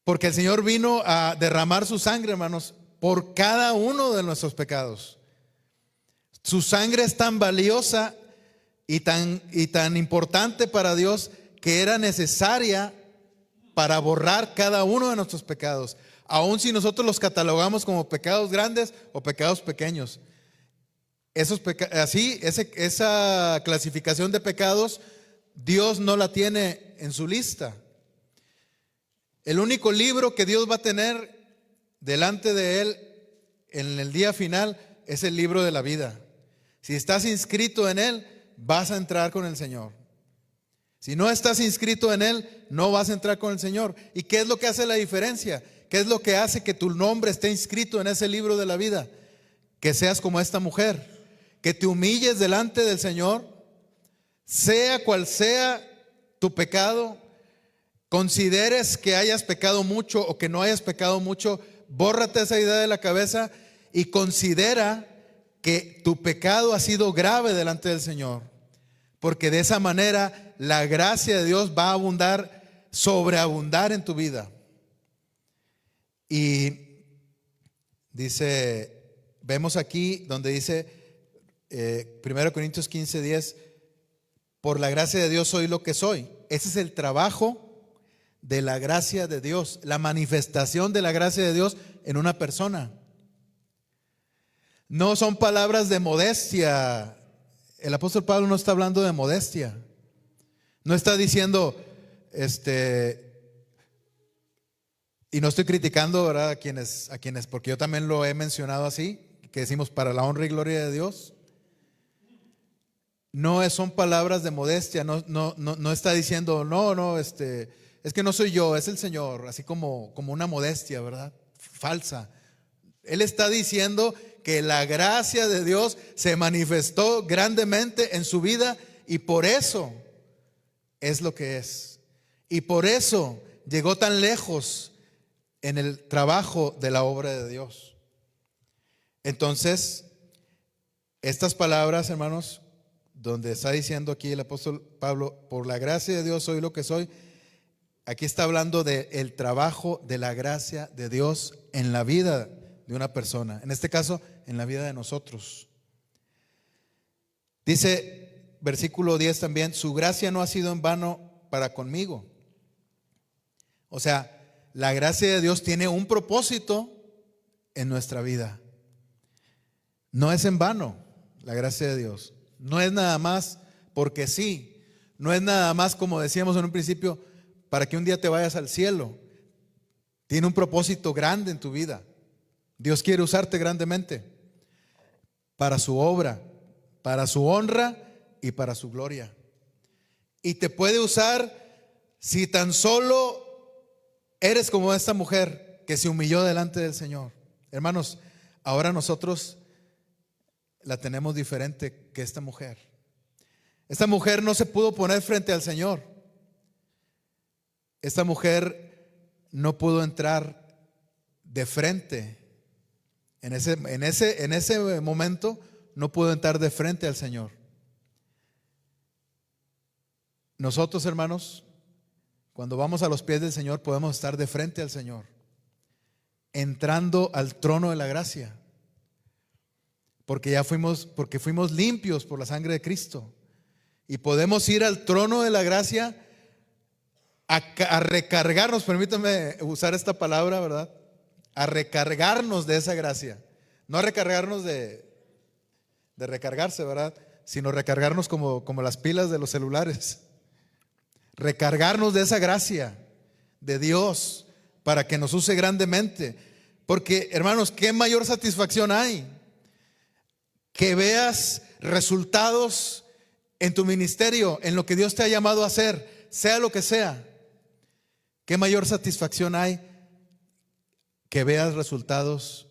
Porque el Señor vino a derramar su sangre, hermanos, por cada uno de nuestros pecados. Su sangre es tan valiosa y tan importante para Dios que era necesaria para borrar cada uno de nuestros pecados, aun si nosotros los catalogamos como pecados grandes o pecados pequeños. Esa clasificación de pecados, Dios no la tiene en su lista. El único libro que Dios va a tener delante de Él en el día final es el libro de la vida. Si estás inscrito en Él, vas a entrar con el Señor. Si no estás inscrito en Él, no vas a entrar con el Señor. ¿Y qué es lo que hace la diferencia? ¿Qué es lo que hace que tu nombre esté inscrito en ese libro de la vida? Que seas como esta mujer, que te humilles delante del Señor, sea cual sea tu pecado. Consideres que hayas pecado mucho o que no hayas pecado mucho, bórrate esa idea de la cabeza y considera que tu pecado ha sido grave delante del Señor, porque de esa manera la gracia de Dios va a abundar, sobreabundar en tu vida. Y vemos aquí donde dice 1 Corintios 15:10, por la gracia de Dios soy lo que soy. Ese es el trabajo de la gracia de Dios, la manifestación de la gracia de Dios en una persona. No son palabras de modestia. El apóstol Pablo no está hablando de modestia. No está diciendo, y no estoy criticando, ¿verdad? a quienes, porque yo también lo he mencionado así, que decimos para la honra y gloria de Dios. No son palabras de modestia. No está diciendo, es que no soy yo, es el Señor, así como una modestia, ¿verdad? Falsa. Él está diciendo que la gracia de Dios se manifestó grandemente en su vida y por eso es lo que es. Y por eso llegó tan lejos en el trabajo de la obra de Dios. Entonces, estas palabras, hermanos, donde está diciendo aquí el apóstol Pablo, por la gracia de Dios soy lo que soy, aquí está hablando del trabajo de la gracia de Dios en la vida de una persona, en este caso en la vida de nosotros. Dice versículo 10 también, su gracia no ha sido en vano para conmigo. O sea, la gracia de Dios tiene un propósito en nuestra vida. No es en vano la gracia de Dios. No es nada más porque sí. No es nada más, como decíamos en un principio, para que un día te vayas al cielo. Tiene un propósito grande en tu vida. Dios quiere usarte grandemente para su obra, para su honra y para su gloria. Y te puede usar si tan solo eres como esta mujer que se humilló delante del Señor. Hermanos, ahora nosotros la tenemos diferente que esta mujer. Esta mujer no se pudo poner frente al Señor. Esta mujer no pudo entrar de frente. En ese momento no pudo entrar de frente al Señor. Nosotros, hermanos, cuando vamos a los pies del Señor, podemos estar de frente al Señor, entrando al trono de la gracia, porque fuimos limpios por la sangre de Cristo, y podemos ir al trono de la gracia a recargarnos. Permítanme usar esta palabra, ¿verdad? A recargarnos de esa gracia, no a recargarnos de recargarse, ¿verdad? Sino recargarnos como las pilas de los celulares. Recargarnos de esa gracia de Dios para que nos use grandemente. Porque, hermanos, ¿qué mayor satisfacción hay? Que veas resultados en tu ministerio, en lo que Dios te ha llamado a hacer, sea lo que sea. ¿Qué mayor satisfacción hay? Que veas resultados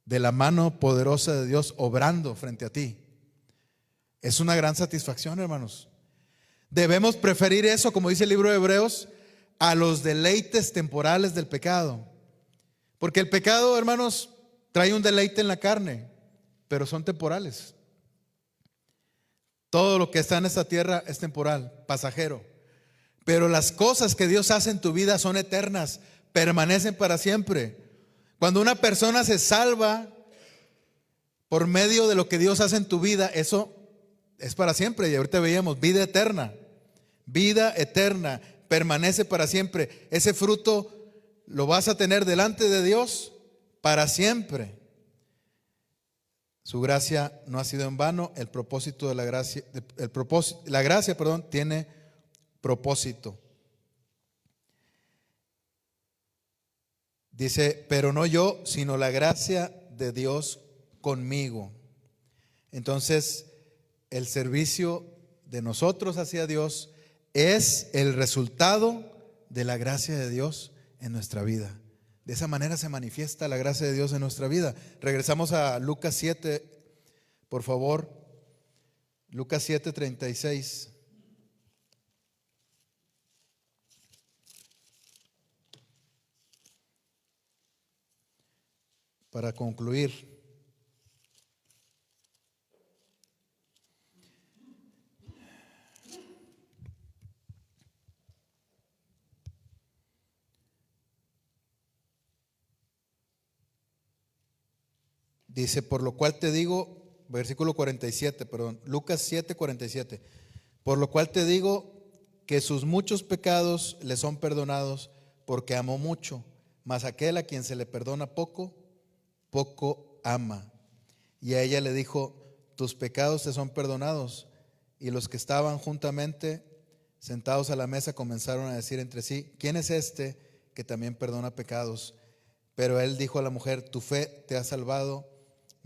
de la mano poderosa de Dios obrando frente a ti. Es una gran satisfacción, hermanos. Debemos preferir eso, como dice el libro de Hebreos, a los deleites temporales del pecado. Porque el pecado, hermanos, trae un deleite en la carne, pero son temporales. Todo lo que está en esta tierra es temporal, pasajero. Pero las cosas que Dios hace en tu vida son eternas, permanecen para siempre. Cuando una persona se salva por medio de lo que Dios hace en tu vida, eso es para siempre. Y ahorita veíamos vida eterna. Vida eterna, permanece para siempre. Ese fruto lo vas a tener delante de Dios para siempre. Su gracia no ha sido en vano. El propósito de la gracia, la gracia, tiene propósito. Dice, pero no yo, sino la gracia de Dios conmigo. Entonces, el servicio de nosotros hacia Dios es el resultado de la gracia de Dios en nuestra vida. De esa manera se manifiesta la gracia de Dios en nuestra vida. Regresamos a Lucas 7, por favor. Lucas 7:36. Para concluir. Dice, por lo cual te digo, versículo 47, Lucas 7:47. Por lo cual te digo que sus muchos pecados le son perdonados, porque amó mucho. Mas aquel a quien se le perdona poco, poco ama. Y a ella le dijo, tus pecados te son perdonados. Y los que estaban juntamente sentados a la mesa comenzaron a decir entre sí, ¿quién es este que también perdona pecados? Pero él dijo a la mujer, tu fe te ha salvado,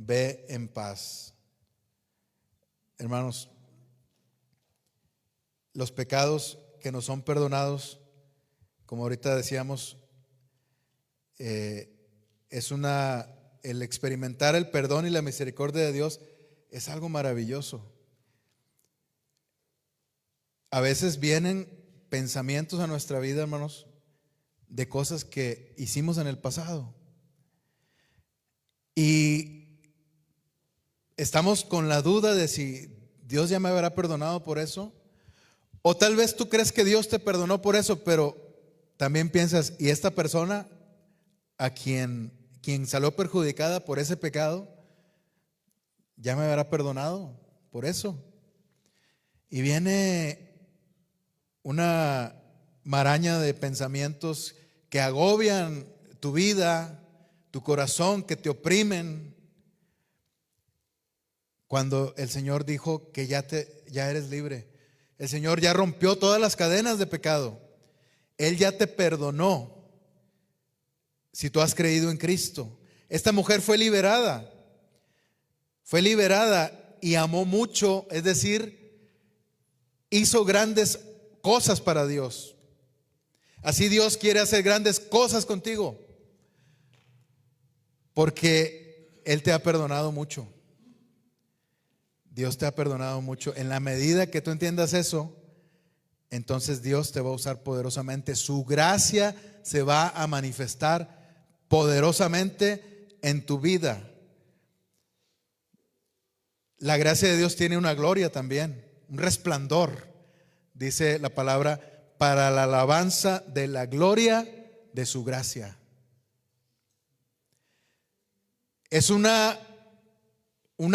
ve en paz. Hermanos, los pecados que nos son perdonados, como ahorita decíamos, el experimentar el perdón y la misericordia de Dios es algo maravilloso. A veces vienen pensamientos a nuestra vida, hermanos, de cosas que hicimos en el pasado. Y estamos con la duda de si Dios ya me habrá perdonado por eso. O tal vez tú crees que Dios te perdonó por eso, pero también piensas, ¿y esta persona a quien salió perjudicada por ese pecado, ya me habrá perdonado por eso? Y viene una maraña de pensamientos que agobian tu vida, tu corazón que te oprimen, cuando el Señor dijo que ya eres libre. El Señor ya rompió todas las cadenas de pecado. Él ya te perdonó si tú has creído en Cristo. Esta mujer fue liberada y amó mucho, es decir, hizo grandes cosas para Dios. Así Dios quiere hacer grandes cosas contigo, porque Él te ha perdonado mucho. Dios te ha perdonado mucho. En la medida que tú entiendas eso, entonces Dios te va a usar poderosamente. Su gracia se va a manifestar poderosamente en tu vida. La gracia de Dios tiene una gloria también, un resplandor, dice la palabra, para la alabanza de la gloria de su gracia. Es una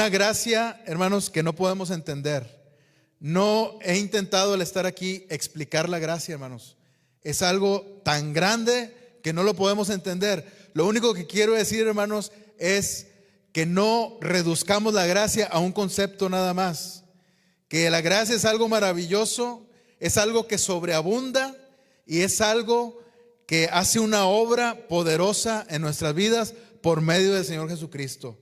gracia, hermanos, que no podemos entender. No he intentado al estar aquí explicar la gracia, hermanos. Es algo tan grande que no lo podemos entender. Lo único que quiero decir, hermanos, es que no reduzcamos la gracia a un concepto nada más. Que la gracia es algo maravilloso, es algo que sobreabunda y es algo que hace una obra poderosa en nuestras vidas por medio del Señor Jesucristo.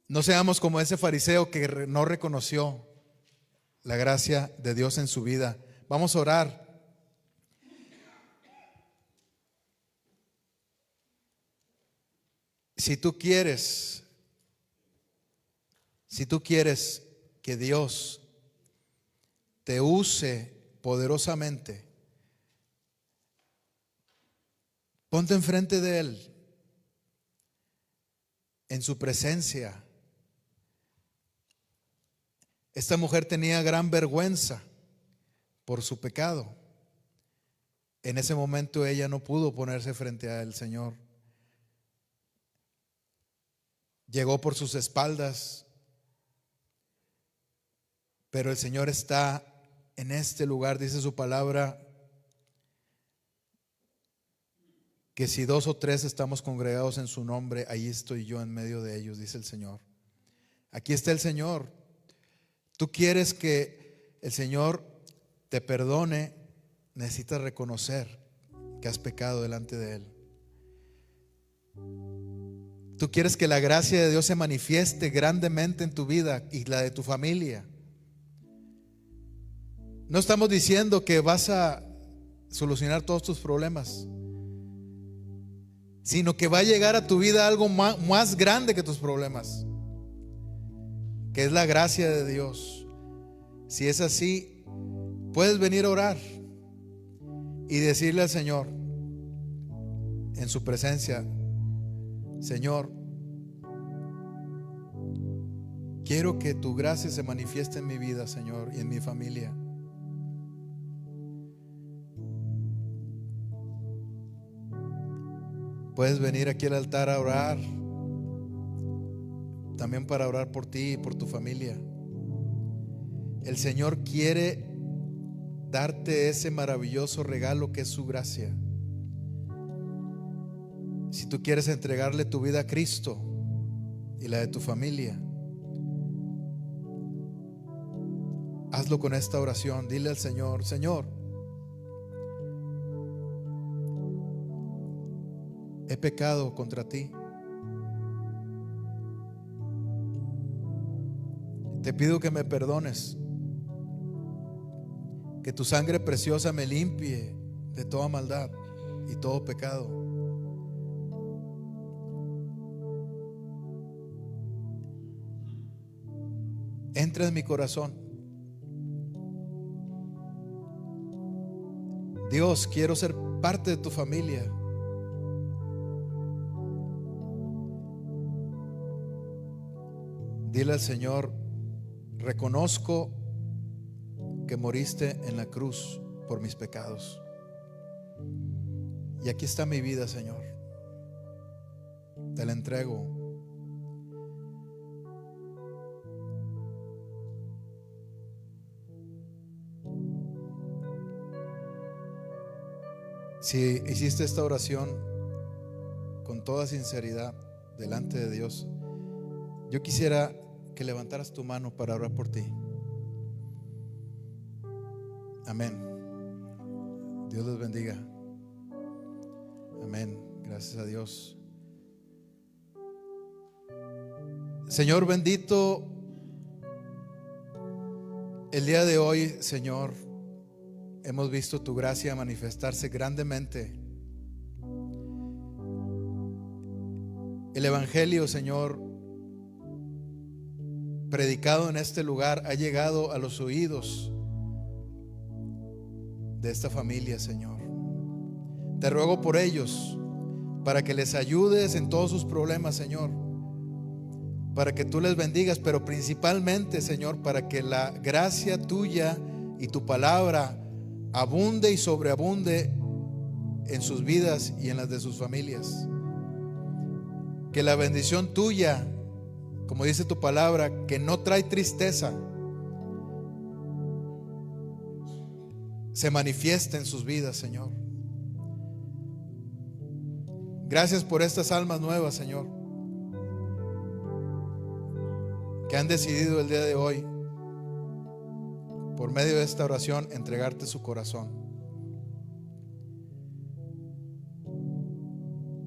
No seamos como ese fariseo que no reconoció la gracia de Dios en su vida. Vamos a orar. Si tú quieres que Dios te use poderosamente, ponte enfrente de Él, en su presencia. Esta mujer tenía gran vergüenza por su pecado. En ese momento ella no pudo ponerse frente al Señor. Llegó por sus espaldas, pero el Señor está en este lugar, dice su palabra, que si 2 o 3 estamos congregados en su nombre, ahí estoy yo en medio de ellos, dice el Señor. Aquí está el Señor. Tú quieres que el Señor te perdone, necesitas reconocer que has pecado delante de Él. Tú quieres que la gracia de Dios se manifieste grandemente en tu vida y la de tu familia. No estamos diciendo que vas a solucionar todos tus problemas, sino que va a llegar a tu vida algo más grande que tus problemas, que es la gracia de Dios. Si es así, puedes venir a orar y decirle al Señor en su presencia: Señor, quiero que tu gracia se manifieste en mi vida, Señor, y en mi familia. Puedes venir aquí al altar a orar, también para orar por ti y por tu familia. El Señor quiere darte ese maravilloso regalo que es su gracia. Si tú quieres entregarle tu vida a Cristo y la de tu familia, hazlo con esta oración. Dile al Señor: Señor, he pecado contra ti. Te pido que me perdones, que tu sangre preciosa me limpie de toda maldad y todo pecado. Entra en mi corazón. Dios, quiero ser parte de tu familia. Dile al Señor: reconozco que moriste en la cruz por mis pecados. Y aquí está mi vida, Señor. Te la entrego. Si hiciste esta oración con toda sinceridad delante de Dios, yo quisiera que levantaras tu mano para orar por ti. Amén. Dios les bendiga. Amén. Gracias a Dios. Señor bendito, el día de hoy, Señor, hemos visto tu gracia manifestarse grandemente. El Evangelio, Señor, predicado en este lugar, ha llegado a los oídos de esta familia, Señor. Te ruego por ellos, para que les ayudes en todos sus problemas, Señor, para que tú les bendigas, pero principalmente, Señor, para que la gracia tuya y tu palabra abunde y sobreabunde en sus vidas y en las de sus familias. Que la bendición tuya, como dice tu palabra, que no trae tristeza, se manifiesta en sus vidas, Señor. Gracias por estas almas nuevas, Señor, que han decidido el día de hoy, por medio de esta oración, entregarte su corazón.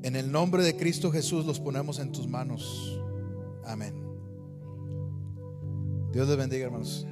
En el nombre de Cristo Jesús los ponemos en tus manos. Amén. Dios les bendiga, hermanos.